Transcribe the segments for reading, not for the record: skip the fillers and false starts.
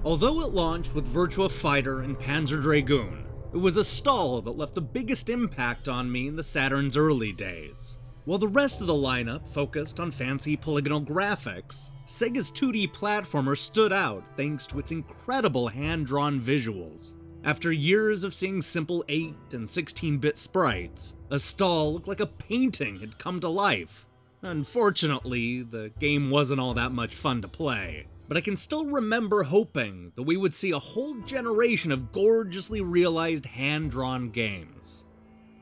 Although it launched with Virtua Fighter and Panzer Dragoon, it was a stall that left the biggest impact on me in the Saturn's early days. While the rest of the lineup focused on fancy polygonal graphics, Sega's 2D platformer stood out thanks to its incredible hand-drawn visuals. After years of seeing simple 8 and 16-bit sprites, a stall looked like a painting had come to life. Unfortunately, the game wasn't all that much fun to play, but I can still remember hoping that we would see a whole generation of gorgeously realized hand-drawn games.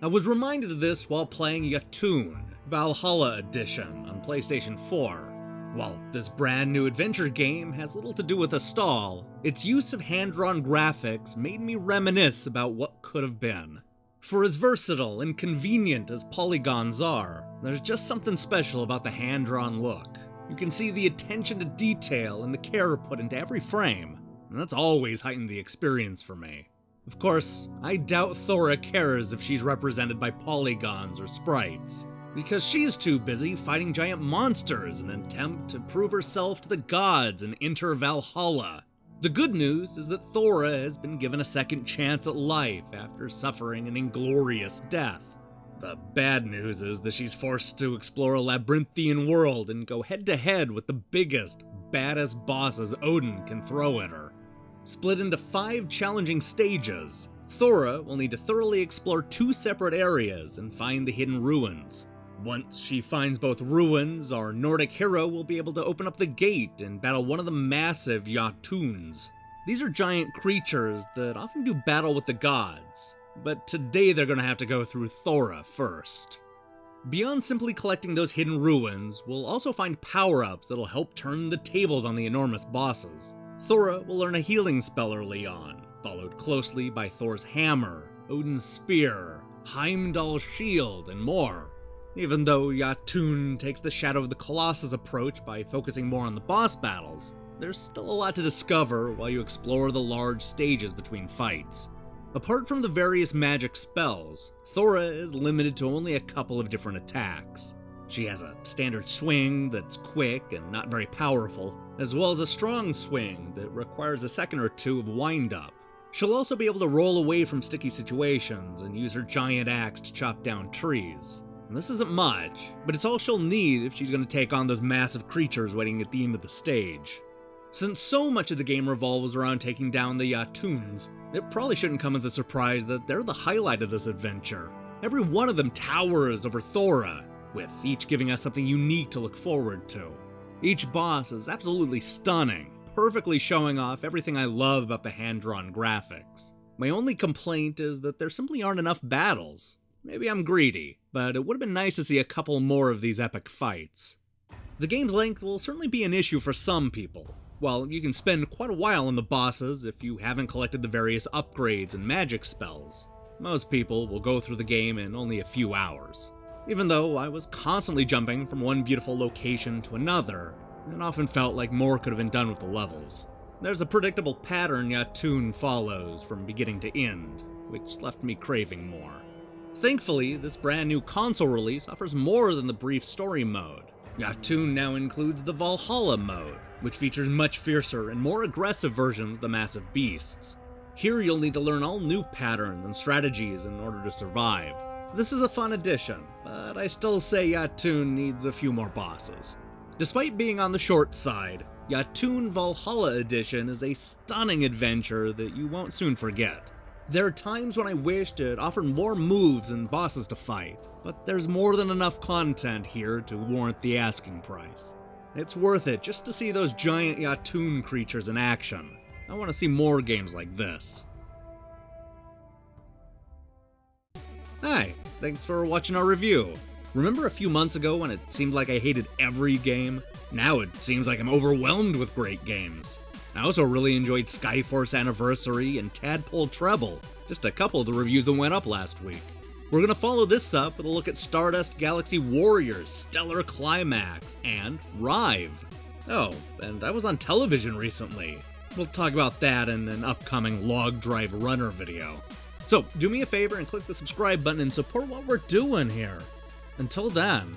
I was reminded of this while playing Jotun, Valhalla Edition on PlayStation 4. While this brand new adventure game has little to do with a stall, its use of hand-drawn graphics made me reminisce about what could have been. For as versatile and convenient as polygons are, there's just something special about the hand-drawn look. You can see the attention to detail and the care put into every frame, and that's always heightened the experience for me. Of course, I doubt Thora cares if she's represented by polygons or sprites, because she's too busy fighting giant monsters in an attempt to prove herself to the gods and enter Valhalla. The good news is that Thora has been given a second chance at life after suffering an inglorious death. The bad news is that she's forced to explore a labyrinthian world and go head-to-head with the biggest, baddest bosses Odin can throw at her. Split into 5 challenging stages, Thora will need to thoroughly explore 2 separate areas and find the hidden ruins. Once she finds both ruins, our Nordic hero will be able to open up the gate and battle one of the massive Jotuns. These are giant creatures that often do battle with the gods, but today they're going to have to go through Thora first. Beyond simply collecting those hidden ruins, we'll also find power-ups that'll help turn the tables on the enormous bosses. Thora will learn a healing spell early on, followed closely by Thor's hammer, Odin's spear, Heimdall's shield, and more. Even though Jotun takes the Shadow of the Colossus approach by focusing more on the boss battles, there's still a lot to discover while you explore the large stages between fights. Apart from the various magic spells, Thora is limited to only a couple of different attacks. She has a standard swing that's quick and not very powerful, as well as a strong swing that requires a second or two of wind-up. She'll also be able to roll away from sticky situations and use her giant axe to chop down trees. And this isn't much, but it's all she'll need if she's going to take on those massive creatures waiting at the end of the stage. Since so much of the game revolves around taking down the Jotuns, it probably shouldn't come as a surprise that they're the highlight of this adventure. Every one of them towers over Thora, with each giving us something unique to look forward to. Each boss is absolutely stunning, perfectly showing off everything I love about the hand-drawn graphics. My only complaint is that there simply aren't enough battles. Maybe I'm greedy, but it would have been nice to see a couple more of these epic fights. The game's length will certainly be an issue for some people. While you can spend quite a while on the bosses if you haven't collected the various upgrades and magic spells, most people will go through the game in only a few hours. Even though I was constantly jumping from one beautiful location to another, it often felt like more could have been done with the levels. There's a predictable pattern Jotun follows from beginning to end, which left me craving more. Thankfully, this brand new console release offers more than the brief story mode. Jotun now includes the Valhalla mode, which features much fiercer and more aggressive versions of the massive beasts. Here you'll need to learn all new patterns and strategies in order to survive. This is a fun addition, but I still say Jotun needs a few more bosses. Despite being on the short side, Jotun Valhalla Edition is a stunning adventure that you won't soon forget. There are times when I wished it offered more moves and bosses to fight, but there's more than enough content here to warrant the asking price. It's worth it just to see those giant Jotun creatures in action. I want to see more games like this. Hi, thanks for watching our review. Remember a few months ago when it seemed like I hated every game? Now it seems like I'm overwhelmed with great games. I also really enjoyed Skyforce Anniversary and Tadpole Treble, just a couple of the reviews that went up last week. We're going to follow this up with a look at Stardust Galaxy Warriors, Stellar Climax, and Rive. Oh, and I was on television recently. We'll talk about that in an upcoming Log Drive Runner video. So, do me a favor and click the subscribe button and support what we're doing here. Until then,